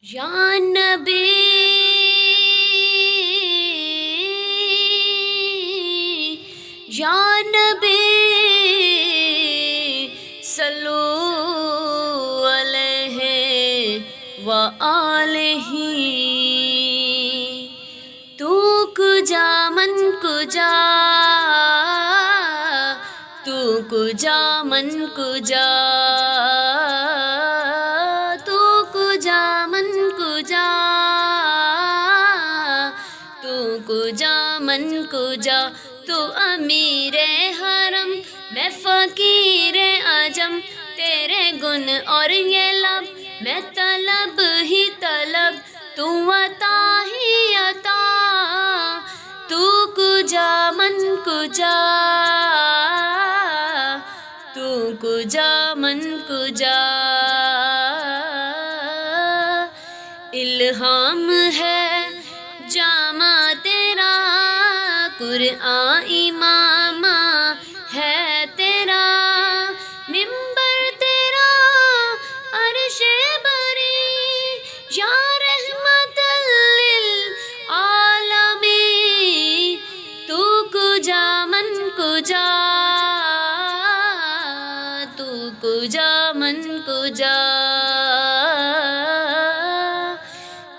یا نبی یا نبی صلو علیہ وآلہ، تو کجا من کجا، تو کجا من کجا، تو کجا من کجا، تو کجا من کجا، تو امیر حرم میں فقیر عجم، تیرے گن اور یہ لب میں طلب ہی طلب، تو عطا ہی عطا، تو کجا من کجا، تو کجا من کجا، الہام ہے جامع تیرا، قرآن امام ہے تیرا، ممبر تیرا عرش بری، یا رحمت للعالمین، تو کجا من کجا، تو کجا من کجا،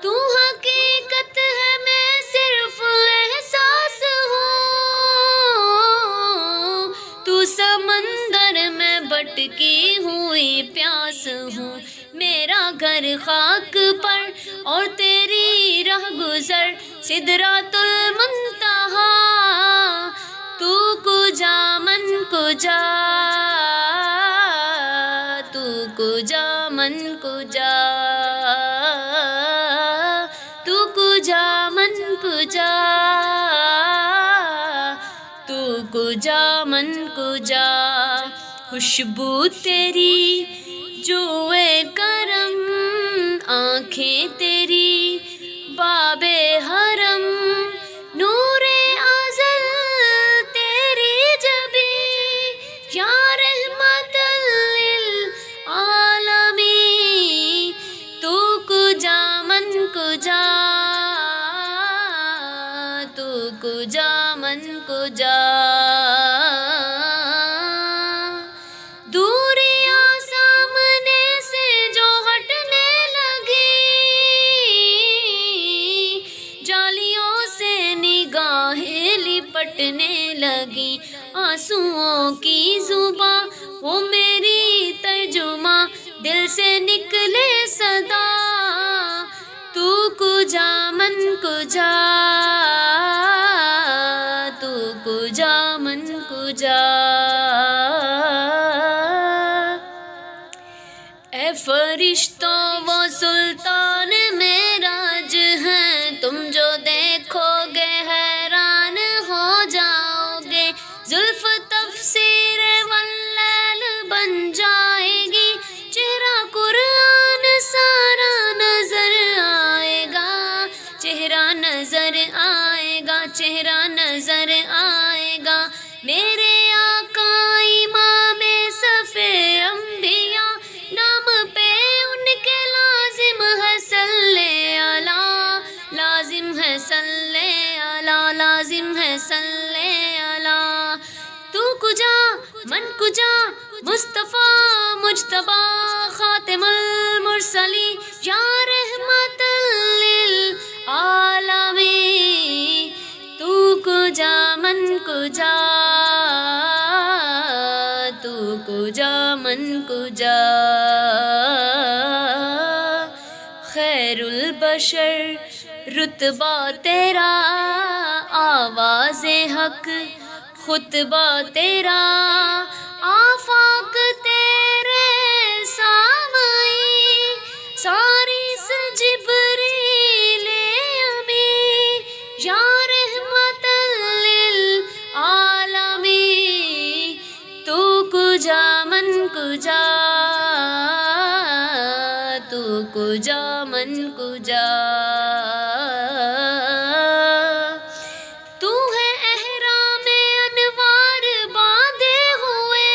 تو حقیقت ہے میں صرف احساس ہوں، تو سمندر میں بھٹکی ہوئی پیاس ہوں، میرا گھر خاک پر اور تیری راہ گزر سدرۃ المنتہا، تو کجا من کجا، تو کجا من کجا، تو کجا من کجا، تو کجا من کجا، خوشبو تیری جوئے کرم، آنکھیں تیری باب حرم، نور ازل تیری جبی، یا رحمت للعالمین، تو کجا من کجا، تو کجا من کجا، دوریاں سامنے سے جو ہٹنے لگی، جالیوں سے نگاہیں لپٹنے لگی، آنسوؤں کی زباں وہ میری ترجمہ، دل سے نکلے صدا، تو کجا من کجا، تو کجا من کجا، اے فرشتوں وہ سلطان معراج ہیں، تم جو دیکھو گے حیران ہو جاؤ گے، زلف تفسیر واللیل بن جائے گی، چہرہ قرآن سارا نظر آئے گا، چہرہ نظر آئے گا، چہرہ نظر آئے گا، میرے آقا امام صف انبیاء، نام پہ ان کے لازم ہے صلی اللہ، لازم ہے صلی اللہ، لازم ہے صلی اللہ، تو کجا من کجا، مصطفیٰ مجتبیٰ خاتم المرسلین، یا رحمت للعالمین، تو کجا من کجا، تو کجا من کجا، خیر البشر رتبہ تیرا، آواز حق خطبہ تیرا، آفاق تیرے سامعین، ساری سے جبریل امین، یا رحمت للعالمین، تو کجا من کجا، تو کجا من کجا، تو ہے احرام انوار باندھے ہوئے،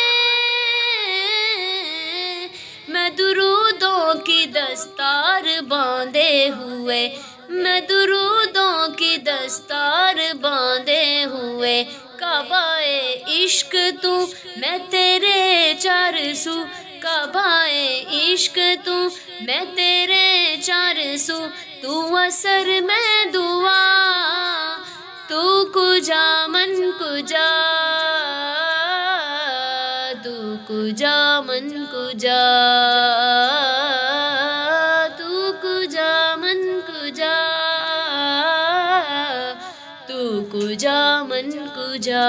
میں درودوں کی دستار باندھے ہوئے، میں درودوں کی دستار باندھے ہوئے، کعبہ عشق تو میں تیرے چار سو، کعبہ عشق تو میں تیرے چار سو، تو اثر میں دعا، تو کجا من کجا، تو کجا من کجا، تو کجا من کجا، تو کجا من کجا۔